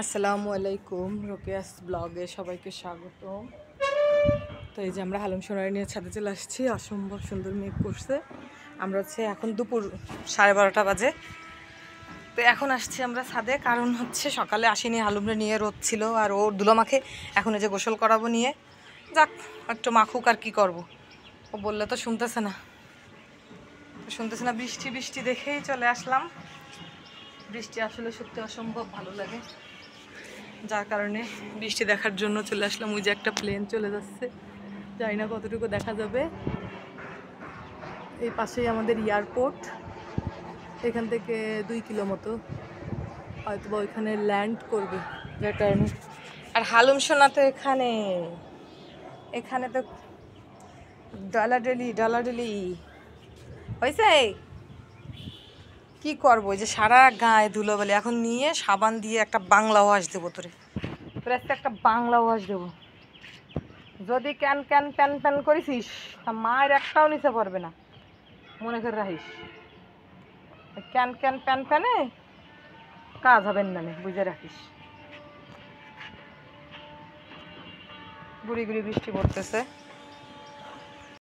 আসসালামু আলাইকুম, রোকেয়াস ব্লগে সবাইকে স্বাগত। তো এই যে আমরা হালুম সোনারি নিয়ে ছাদে চলে আসছি। অসম্ভব সুন্দর মেঘ করছে। আমরা এখন দুপুর 12:30 বাজে। তো এখন আসছি আমরা ছাদে, কারণ সকালে আসিনি, হালুমরে নিয়ে রোদ ছিল আর ওর ধুলো মাখে। এখন এই যে গোসল করাবো নিয়ে, যাক একটু মাখুক, আর কি করব। ও বললে তো শুনতেছে না, বৃষ্টি বৃষ্টি দেখেই চলে আসলাম। বৃষ্টি আসলে সত্যি অসম্ভব ভালো লাগে, যার কারণে বৃষ্টি দেখার জন্য চলে আসলাম। ওই যে একটা প্লেন চলে যাচ্ছে, জানি না কতটুকু দেখা যাবে। এই পাশেই আমাদের এয়ারপোর্ট, এখান থেকে 2 কিলো মতো হয়তো বা ওইখানে ল্যান্ড করবে, যার কারণে। আর হালুম সোনা তো এখানে তো ডলাডলি হয়েছে। কি করবো, যে সারা গায়ে ধুলো বলে এখন নিয়ে সাবান দিয়ে একটা বাংলা ওয়াশ দেবো তোরে একটা বাংলা ওয়াশ দেবো। যদি ক্যান ক্যান প্যান প্যান করেছিস তা মায়ের একটাও নিচে পড়বে না, মনে করে রাখিস। ক্যান ক্যান প্যান প্যানে কাজ হবেন না, বুঝে রাখিস। গুড়ি গুড়ি বৃষ্টি পড়তেছে।